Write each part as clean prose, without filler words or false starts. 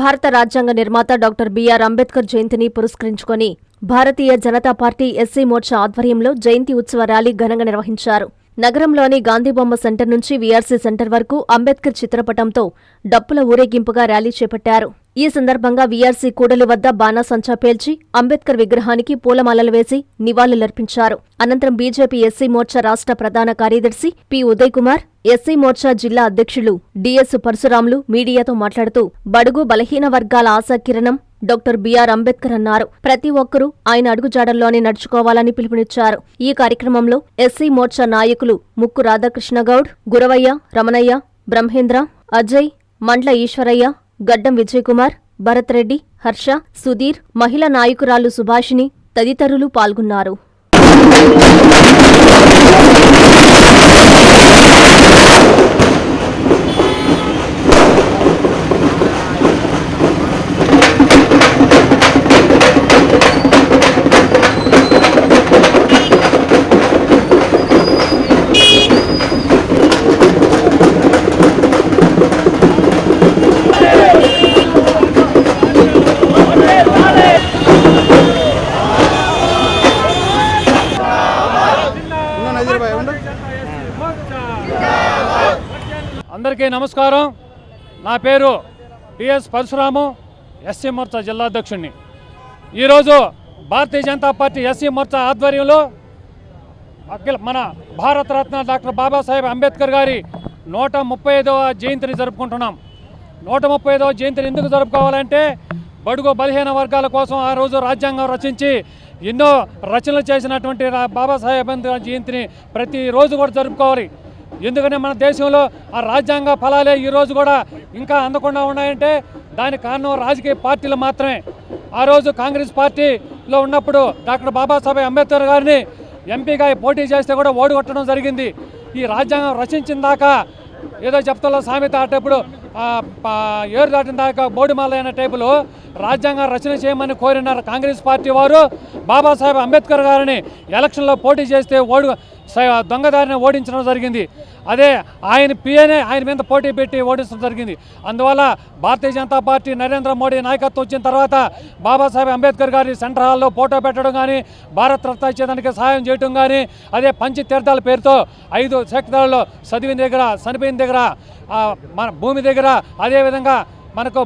భారత రాజ్యాంగ నిర్మాత డాక్టర్ బిఆర్ అంబేద్కర్ జయంతిని పురస్కరించుకొని భారతీయ జనతా పార్టీ ఎస్సీ మోర్చా ఆధ్వర్యంలో జయంతి ఉత్సవ ర్యాలీ ఘనంగా నిర్వహించారు. నగరంలోని గాంధీబొమ్మ సెంటర్ నుంచి వీఆర్సీ సెంటర్ వరకు అంబేద్కర్ చిత్రపటంతో డప్పుల ఊరేగింపుగా ర్యాలీ చేపట్టారు. ఈ సందర్భంగా వీఆర్సీ కూడలి వద్ద బాణాసంచా పేల్చి అంబేద్కర్ విగ్రహానికి పూలమాలలు వేసి నివాళులర్పించారు. అనంతరం బీజేపీ ఎస్సీ మోర్చా రాష్ట్ర ప్రధాన కార్యదర్శి పి ఉదయ్ కుమార్, ఎస్సీ మోర్చా జిల్లా అధ్యక్షులు డిఎస్ పరశురాములు మీడియాతో మాట్లాడుతూ బడుగు బలహీన వర్గాల ఆశాకిరణం డాక్టర్ బిఆర్ అంబేద్కర్ అన్నారు. ప్రతి ఒక్కరూ ఆయన అడుగుజాడల్లోనే నడుచుకోవాలని పిలుపునిచ్చారు. ఈ కార్యక్రమంలో ఎస్సీ మోర్చా నాయకులు ముక్కు రాధాకృష్ణగౌడ్, గురవయ్య, రమణయ్య, బ్రహ్మేంద్ర, అజయ్, మండ్ల ఈశ్వరయ్య, గడ్డం విజయకుమార్, భరత్ రెడ్డి, హర్ష, సుధీర్, మహిళా నాయకురాలు సుభాషిణి తదితరులు పాల్గొన్నారు. అందరికీ నమస్కారం. నా పేరు డిఎస్ పరశురాము, ఎస్సీ మోర్చా జిల్లా అధ్యక్షుడిని. ఈరోజు భారతీయ జనతా పార్టీ ఎస్సీ మోర్చా ఆధ్వర్యంలో మన భారతరత్న డాక్టర్ బాబాసాహెబ్ అంబేద్కర్ గారి 135వ జయంతిని జరుపుకుంటున్నాం. 135వ జయంతిని ఎందుకు జరుపుకోవాలంటే బడుగు బలహీన వర్గాల కోసం ఆ రోజు రాజ్యాంగం రచించి ఎన్నో రచనలు చేసినటువంటి బాబాసాహెబ్ అంబేద్కర్ జయంతిని ప్రతిరోజు కూడా జరుపుకోవాలి. ఎందుకంటే మన దేశంలో ఆ రాజ్యాంగ ఫలాలే ఈరోజు కూడా ఇంకా అందకుండా ఉన్నాయంటే దానికి కారణం రాజకీయ పార్టీలు మాత్రమే. ఆ రోజు కాంగ్రెస్ పార్టీలో ఉన్నప్పుడు డాక్టర్ బాబాసాహెబ్ అంబేద్కర్ గారిని ఎంపీగా పోటీ చేస్తే కూడా ఓడిగొట్టడం జరిగింది. ఈ రాజ్యాంగం రచించిన దాకా ఏదో చెప్తాలో సామెత ఆటప్పుడు ఏరు దాటిన దాకా బోడిమాల అయిన టైపులో రాజ్యాంగం రచన చేయమని కోరిన కాంగ్రెస్ పార్టీ వారు బాబాసాహెబ్ అంబేద్కర్ గారిని ఎలక్షన్లో పోటీ చేస్తే దొంగదారిని ఓడించడం జరిగింది. అదే ఆయన పిఏనే ఆయన మీద పోటీ పెట్టి ఓడించడం జరిగింది. అందువల్ల భారతీయ జనతా పార్టీ నరేంద్ర మోడీ నాయకత్వం వచ్చిన తర్వాత బాబాసాహెబ్ అంబేద్కర్ గారి సెంటర్ హాల్లో ఫోటో పెట్టడం కానీ, భారత రత్న ఇచ్చేదానికి సహాయం చేయడం కానీ, అదే పంచతీర్థాల పేరుతో 5 సెక్టార్లలో చదివిన దగ్గర, చనిపోయిన దగ్గర, మన భూమి దగ్గర, అదేవిధంగా మనకు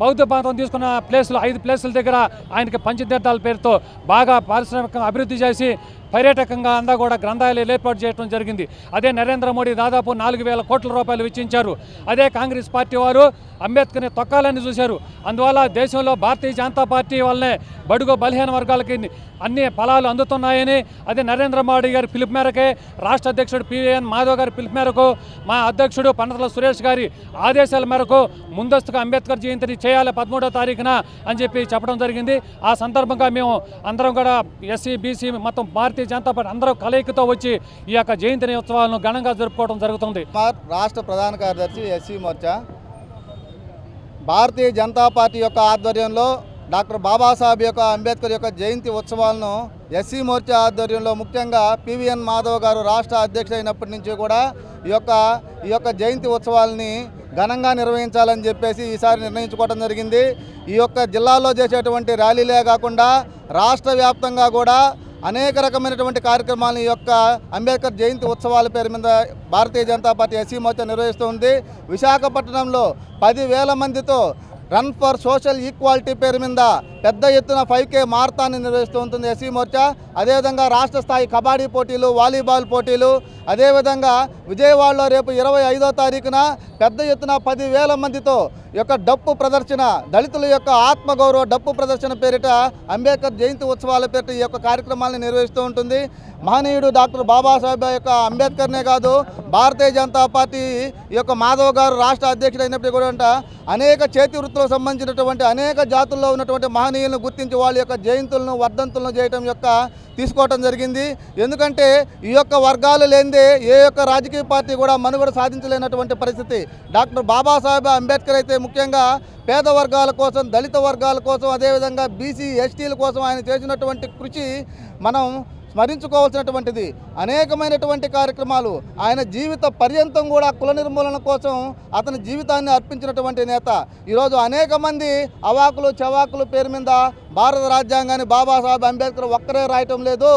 బౌద్ధ మతం తీసుకున్న ప్లేసులు 5 ప్లేసుల దగ్గర ఆయనకి పంచతీర్థాల పేరుతో బాగా పారిశ్రామికంగా అభివృద్ధి చేసి పర్యాటకంగా అంతా కూడా గ్రంథాలయాలు ఏర్పాటు చేయడం జరిగింది. అదే నరేంద్ర మోడీ దాదాపు 4,000 కోట్ల రూపాయలు వెచ్చించారు. అదే కాంగ్రెస్ పార్టీ వారు అంబేద్కర్ని తొక్కాలని చూశారు. అందువల్ల దేశంలో భారతీయ జనతా పార్టీ వల్లనే బడుగు బలహీన వర్గాలకి అన్ని ఫలాలు అందుతున్నాయని, అదే నరేంద్ర మోడీ గారి పిలుపు మేరకే, రాష్ట్ర అధ్యక్షుడు పిఎన్ మాధవ్ గారి పిలుపు మేరకు, మా అధ్యక్షుడు పండితుల సురేష్ గారి ఆదేశాల మేరకు ముందస్తుగా అంబేద్కర్ జయంతిని చేయాలి 13వ తారీఖున అని చెప్పి చెప్పడం జరిగింది. ఆ సందర్భంగా మేము అందరం కూడా ఎస్సీ బీసీ మొత్తం భారతీయ జనతా పార్టీ అందరూ కలయికతో వచ్చి ఈ యొక్క జయంతి ఉత్సవాలను ఘనంగా జరుపుకోవడం జరుగుతుంది. రాష్ట్ర ప్రధాన కార్యదర్శి ఎస్సీ మోర్చా భారతీయ జనతా పార్టీ యొక్క ఆధ్వర్యంలో డాక్టర్ బాబాసాహెబ్ యొక్క అంబేద్కర్ యొక్క జయంతి ఉత్సవాలను ఎస్సీ మోర్చా ఆధ్వర్యంలో ముఖ్యంగా పివిఎన్ మాధవ్ గారు రాష్ట్ర అధ్యక్షుడు అయినప్పటి నుంచి కూడా ఈ యొక్క జయంతి ఉత్సవాలని ఘనంగా నిర్వహించాలని చెప్పేసి ఈసారి నిర్ణయించుకోవడం జరిగింది. ఈ యొక్క జిల్లాలో చేసేటువంటి ర్యాలీలే కాకుండా రాష్ట్ర వ్యాప్తంగా కూడా అనేక రకమైనటువంటి కార్యక్రమాలను ఈ యొక్క అంబేద్కర్ జయంతి ఉత్సవాల పేరు మీద భారతీయ జనతా పార్టీ ఎస్సీ మోర్చా నిర్వహిస్తూ ఉంది. విశాఖపట్నంలో 10,000 మందితో రన్ ఫర్ సోషల్ ఈక్వాలిటీ పేరు మీద పెద్ద ఎత్తున 5K మారథాన్ని నిర్వహిస్తూ ఉంటుంది ఎస్సీ మోర్చా. అదేవిధంగా రాష్ట్ర స్థాయి కబడ్డీ పోటీలు, వాలీబాల్ పోటీలు, అదేవిధంగా విజయవాడలో రేపు 25వ తారీఖున పెద్ద ఎత్తున 10,000 మందితో యొక్క డప్పు ప్రదర్శన, దళితుల యొక్క ఆత్మగౌరవ డప్పు ప్రదర్శన పేరిట అంబేద్కర్ జయంతి ఉత్సవాల పేరిట ఈ యొక్క కార్యక్రమాలను నిర్వహిస్తూ ఉంటుంది. మహనీయుడు డాక్టర్ బాబాసాహెబ్ యొక్క అంబేద్కర్నే కాదు, భారతీయ జనతా పార్టీ ఈ యొక్క మాధవ్ గారు రాష్ట్ర అధ్యక్షుడు అయినప్పుడు కూడా అనేక చేతి వృత్తులకు సంబంధించినటువంటి అనేక జాతుల్లో ఉన్నటువంటి మహనీయులను గుర్తించి వాళ్ళ యొక్క జయంతులను, వర్ధంతులను చేయటం యొక్క తీసుకోవటం జరిగింది. ఎందుకంటే ఈ యొక్క వర్గాలు లేనిదే ఏ యొక్క రాజకీయ పార్టీ కూడా మనుగడ సాధించలేనటువంటి పరిస్థితి. డాక్టర్ బాబాసాహెబ్ అంబేద్కర్ అయితే ముఖ్యంగా పేద వర్గాల కోసం, దళిత వర్గాల కోసం, అదేవిధంగా బీసీ ఎస్టీల కోసం ఆయన చేసినటువంటి కృషి మనం స్మరించుకోవాల్సినటువంటిది. అనేకమైనటువంటి కార్యక్రమాలు, ఆయన జీవిత పర్యంతం కూడా కుల నిర్మూలన కోసం అతని జీవితాన్ని అర్పించినటువంటి నేత. ఈరోజు అనేక మంది అవాకులు చవాకులు పేరు మీద భారత రాజ్యాంగాన్ని బాబాసాహెబ్ అంబేద్కర్ ఒక్కరే రాయటం లేదు,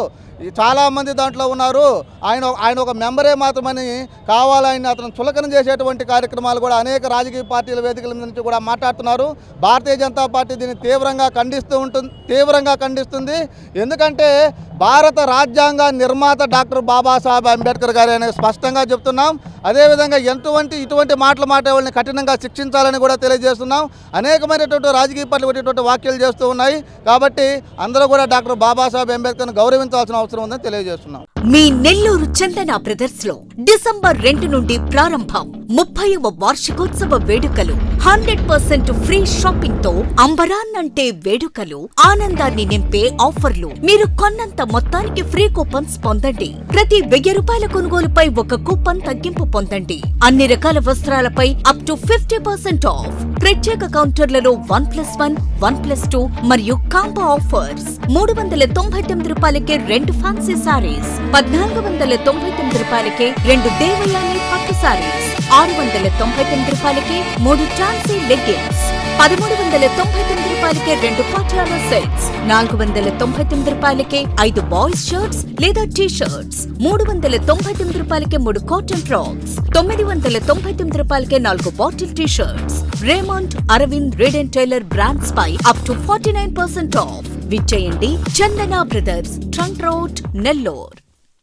చాలామంది దాంట్లో ఉన్నారు. ఆయన ఒక మెంబరే మాత్రమని కావాలని అతను చులకన చేసేటువంటి కార్యక్రమాలు కూడా అనేక రాజకీయ పార్టీల వేదికల నుంచి కూడా మాట్లాడుతున్నారు. భారతీయ జనతా పార్టీ దీన్ని తీవ్రంగా ఖండిస్తుంది. ఎందుకంటే భారత రాజ్యాంగ నిర్మాత డాక్టర్ బాబాసాహెబ్ అంబేద్కర్ గారు అనేది స్పష్టంగా చెప్తున్నాం. అదేవిధంగా ఇటువంటి మాటలు మాట్లాడే కఠినంగా శిక్షించాలని కూడా తెలియజేస్తున్నాం. అనేకమైనటువంటి రాజకీయ పార్టీలు ఇటువంటి వ్యాఖ్యలు చేస్తూ ఉన్నాయి. కాబట్టి అందరూ కూడా డాక్టర్ బాబాసాహెబ్ అంబేద్కర్ను గౌరవించాల్సిన అవసరం ఉందని తెలియజేస్తున్నాం. మీ నెల్లూరు చందన బ్రదర్స్ లో డిసెంబర్ 2 నుండి ప్రారంభం 30వ వార్షికోత్సవ వేడుకలు. 100% ఫ్రీ షాపింగ్ తో అంబరాన్నంటే వేడుకలు, ఆనందాన్ని నింపే ఆఫర్లు. మీరు కొన్నంత మొత్తానికి ఫ్రీ కూపన్స్ పొందండి. ప్రతి 1000 రూపాయల కొనుగోలుపై ఒక కూపన్ తగ్గింపు పొందండి. అన్ని రకాల వస్త్రాలపై అప్ టు 50% ఆఫ్. ప్రత్యేక కౌంటర్లలో 1+1, 1+2 మరియు కాంబో ఆఫర్స్. 399 రూపాయలకే 2 ఫ్యాన్సీ సారీస్, 1499 రూపాయలకే 2 దేవయాని పట్టు సారీస్, 699 రూపాయలకే 3 ట్రాన్సీ లెగ్గిన్స్, 1399 రూపాయలకే 2 పాటియాలా సెట్స్, 499 రూపాయలకే 5 బాయ్స్ షర్ట్స్ లేదా టీ షర్ట్స్, 399 రూపాయలకే 3 కాటన్ ఫ్రాక్స్, 999 రూపాయలకే 4 bottle T shirts. Raymond, Arvind, Reid and Taylor brands పై అప్ టు 49% ఆఫ్. విచ్చేయండి Chandana brothers, trunk road, Nellore.